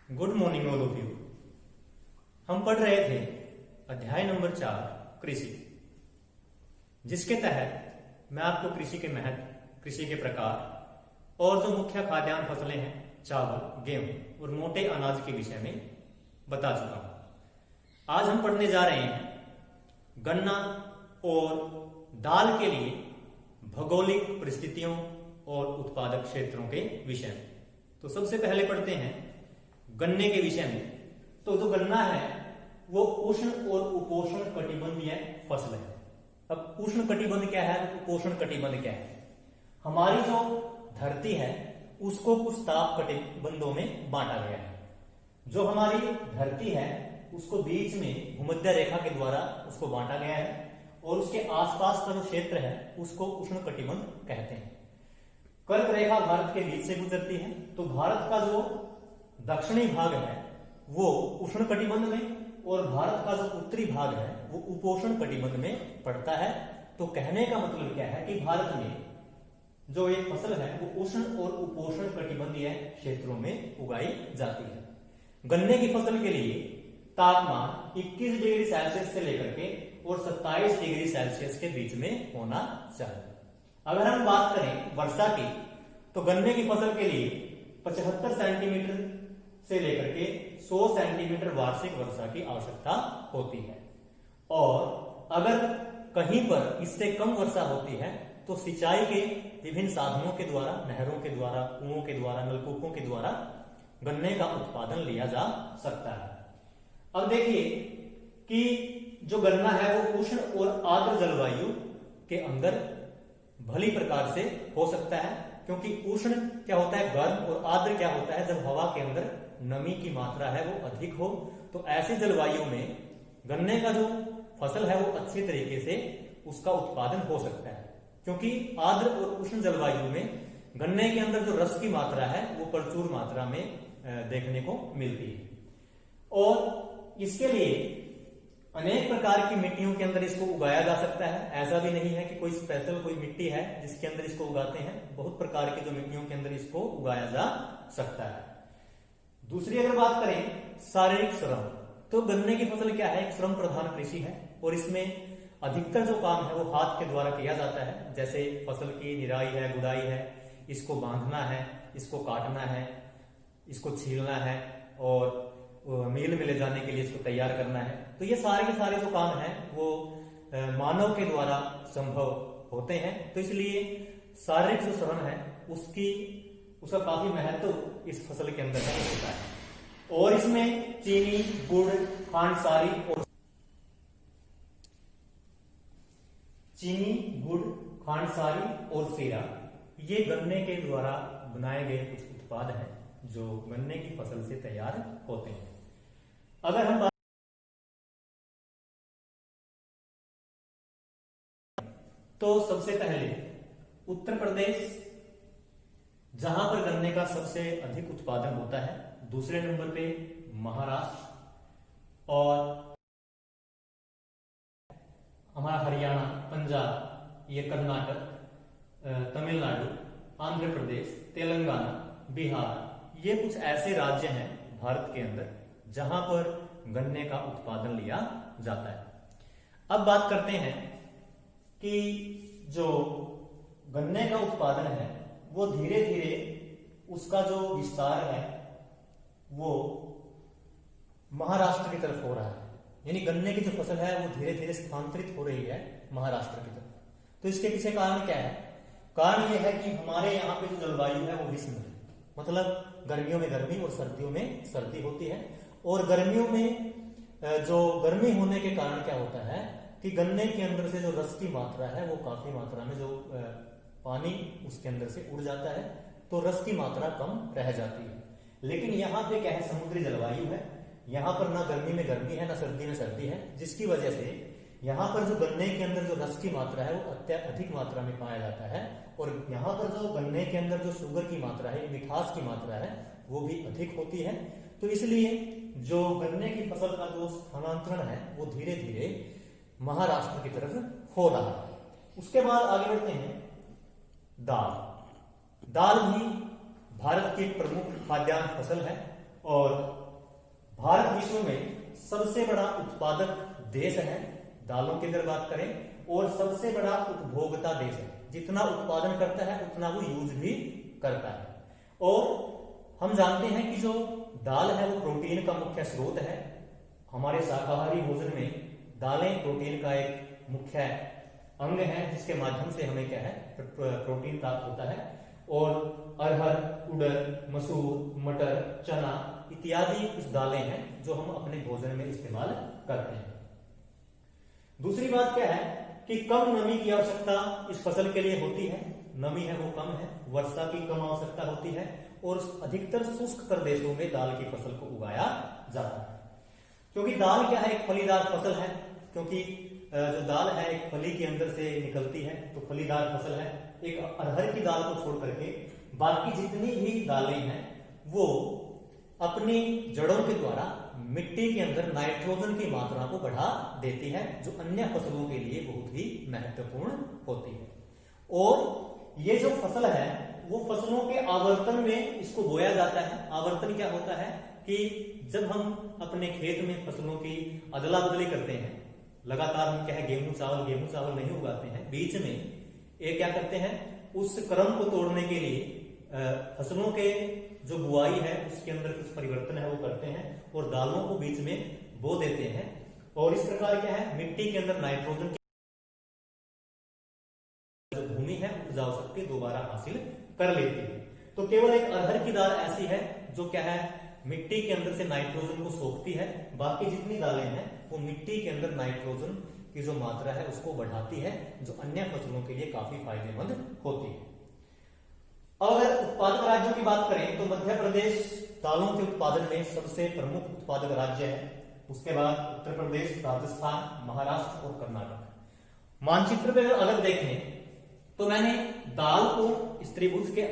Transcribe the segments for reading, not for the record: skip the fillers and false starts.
Good morning all of you. हम पढ़ रहे थे अध्याय नंबर 4 कृषि, जिसके तहत मैं आपको कृषि के महत्व, कृषि के प्रकार और जो मुख्य खाद्यान्न फसलें हैं चावल, गेहूं और मोटे अनाज के विषय में बता चुका हूं। आज हम पढ़ने जा रहे हैं गन्ना और दाल के लिए भौगोलिक परिस्थितियों और उत्पादक क्षेत्रों के विषय में। तो सबसे पहले पढ़ते हैं गन्ने के विषय में। तो जो गन्ना है वो उष्ण और उपोष्ण कटिबंधीय फसल है। अब उष्ण कटिबंध क्या है, उपोष्ण कटिबंध क्या है? हमारी जो धरती है उसको कुछ ताप कटिबंधों में बांटा गया है। जो हमारी धरती है उसको बीच में भूमध्य रेखा के द्वारा उसको बांटा गया है और उसके आसपास का जो क्षेत्र है उसको उष्ण कटिबंध कहते हैं। कर्क रेखा भारत के बीच से गुजरती है, तो भारत का जो दक्षिणी भाग है वो उष्ण कटिबंध में और भारत का जो उत्तरी भाग है वो उपोष्ण कटिबंध में पड़ता है। तो कहने का मतलब क्या है कि भारत में जो एक फसल है वो उष्ण और उपोष्ण कटिबंधीय क्षेत्रों में उगाई जाती है। गन्ने की फसल के लिए तापमान 21 डिग्री सेल्सियस से लेकर के और 27 डिग्री सेल्सियस के बीच में होना चाहिए। अगर हम बात करें वर्षा की, तो गन्ने की फसल के लिए 75 सेंटीमीटर से लेकर के 100 सेंटीमीटर वार्षिक वर्षा की आवश्यकता होती है। और अगर कहीं पर इससे कम वर्षा होती है तो सिंचाई के विभिन्न साधनों के द्वारा, नहरों के द्वारा, कुओं के द्वारा, नलकूपों के द्वारा गन्ने का उत्पादन लिया जा सकता है। अब देखिए कि जो गन्ना है वो उष्ण और आर्द्र जलवायु के अंदर भली प्रकार से हो सकता है, क्योंकि उष्ण क्या होता है गर्म और आर्द्र क्या होता है जब हवा के अंदर नमी की मात्रा है वो अधिक हो। तो ऐसी जलवायु में गन्ने का जो फसल है वो अच्छी तरीके से उसका उत्पादन हो सकता है, क्योंकि आर्द्र और उष्ण जलवायु में गन्ने के अंदर जो रस की मात्रा है वो प्रचुर मात्रा में देखने को मिलती है। और इसके लिए अनेक प्रकार की मिट्टियों के अंदर इसको उगाया जा सकता है। ऐसा भी नहीं है कि कोई स्पेशल कोई मिट्टी है जिसके अंदर इसको उगाते हैं। बहुत प्रकार की जो मिट्टियों के अंदर इसको उगाया जा सकता है। दूसरी अगर बात करें शारीरिक श्रम, तो गन्ने की फसल क्या है, एक श्रम प्रधान कृषि है और इसमें अधिकतर जो काम है वो हाथ के द्वारा किया जाता है। जैसे फसल की निराई है, गुड़ाई है, इसको बांधना है, इसको काटना है, इसको छीलना है और मील में ले जाने के लिए इसको तैयार करना है। तो ये सारे के सारे जो काम हैं वो मानव के द्वारा संभव होते हैं। तो इसलिए शारीरिक जो श्रम है उसका काफी महत्व इस फसल के अंदर होता है। और इसमें चीनी, गुड़, खांडसारी और सीरा ये गन्ने के द्वारा बनाए गए कुछ उत्पाद हैं जो गन्ने की फसल से तैयार होते हैं। अगर हम तो सबसे पहले उत्तर प्रदेश, जहां पर गन्ने का सबसे अधिक उत्पादन होता है, दूसरे नंबर पे महाराष्ट्र और हमारा हरियाणा, पंजाब, ये कर्नाटक, तमिलनाडु, आंध्र प्रदेश, तेलंगाना, बिहार, ये कुछ ऐसे राज्य हैं भारत के अंदर जहां पर गन्ने का उत्पादन लिया जाता है। अब बात करते हैं कि जो गन्ने का उत्पादन है वो धीरे धीरे उसका जो विस्तार है वो महाराष्ट्र की तरफ हो रहा है। यानी गन्ने की जो फसल है वो धीरे धीरे स्थानांतरित हो रही है महाराष्ट्र की तरफ। तो इसके पीछे कारण क्या है? कारण यह है कि हमारे यहाँ पे जो जलवायु है वो विषम है, मतलब गर्मियों में गर्मी और सर्दियों में सर्दी होती है। और गर्मियों में जो गर्मी होने के कारण क्या होता है कि गन्ने के अंदर से जो रस की मात्रा है वो काफी मात्रा में, जो पानी उसके अंदर से उड़ जाता है तो रस की मात्रा कम रह जाती है। लेकिन यहाँ पे क्या है, समुद्री जलवायु है, यहाँ पर ना गर्मी में गर्मी है ना सर्दी में सर्दी है, जिसकी वजह से यहाँ पर जो गन्ने के अंदर जो रस की मात्रा है वो अत्यधिक मात्रा में पाया जाता है। और यहाँ पर जो गन्ने के अंदर जो शुगर की मात्रा है, मिठास की मात्रा है, वो भी अधिक होती है। तो इसलिए जो गन्ने की फसल का जो स्थानांतरण है वो धीरे धीरे महाराष्ट्र की तरफ हो रहा है। उसके बाद आगे बढ़ते हैं दाल। दाल भी भारत की प्रमुख खाद्यान्न फसल है और भारत विश्व में सबसे बड़ा उत्पादक देश है दालों की अगर बात करें, और सबसे बड़ा उपभोक्ता देश है। जितना उत्पादन करता है उतना वो यूज भी करता है। और हम जानते हैं कि जो दाल है वो प्रोटीन का मुख्य स्रोत है। हमारे शाकाहारी भोजन में दालें प्रोटीन का एक मुख्य अंग है, जिसके माध्यम से हमें क्या है प्रोटीन प्राप्त होता है। और अरहर, उड़द, मसूर, मटर, चना इत्यादि कुछ दालें हैं जो हम अपने भोजन में इस्तेमाल करते हैं। दूसरी बात क्या है कि कम नमी की आवश्यकता इस फसल के लिए होती है। नमी है वो कम है, वर्षा की कम आवश्यकता होती है, और अधिकतर शुष्क प्रदेशों में दाल की फसल को उगाया जाता है। क्योंकि दाल क्या है, एक फलीदार फसल है। क्योंकि जो दाल है एक फली के अंदर से निकलती है, तो फलीदार फसल है। एक अरहर की दाल को छोड़ करके बाकी जितनी भी दालें हैं वो अपनी जड़ों के द्वारा मिट्टी के अंदर नाइट्रोजन की मात्रा को बढ़ा देती है, जो अन्य फसलों के लिए बहुत ही महत्वपूर्ण होती है। और ये जो फसल है वो फसलों के आवर्तन में इसको बोया जाता है। आवर्तन क्या होता है कि जब हम अपने खेत में फसलों की अदला बदली करते हैं, लगातार हम क्या है गेहूं चावल नहीं उगाते हैं, बीच में ये क्या करते हैं, उस क्रम को तोड़ने के लिए फसलों के जो बुआई है उसके अंदर कुछ परिवर्तन है वो करते हैं और दालों को बीच में बो देते हैं। और इस प्रकार क्या है मिट्टी के अंदर नाइट्रोजन की जो भूमि है उपजाऊ शक्ति दोबारा हासिल कर लेती है। तो केवल एक अरहर की दाल ऐसी है जो क्या है मिट्टी के अंदर से नाइट्रोजन को सोखती है। बाकी जितनी दालें हैं वो मिट्टी के अंदर नाइट्रोजन की जो मात्रा है उसको बढ़ाती है, जो अन्य फसलों के लिए काफी फायदेमंद होती है। अगर उत्पादक राज्यों की बात करें तो मध्य प्रदेश दालों के उत्पादन में सबसे प्रमुख उत्पादक राज्य है। उसके बाद उत्तर प्रदेश, राजस्थान, महाराष्ट्र और कर्नाटक। मानचित्र पे अगर देखें तो मैंने दाल को इस त्रिभुज के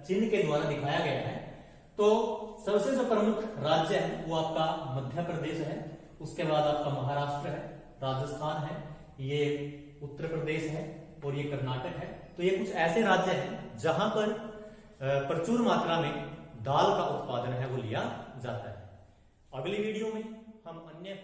चिन्ह के द्वारा दिखाया गया है। तो सबसे जो प्रमुख राज्य है वो आपका मध्य प्रदेश है, उसके बाद आपका महाराष्ट्र है, राजस्थान है, ये उत्तर प्रदेश है और ये कर्नाटक है। तो ये कुछ ऐसे राज्य हैं जहां पर प्रचुर मात्रा में दाल का उत्पादन है वो लिया जाता है। अगली वीडियो में हम अन्य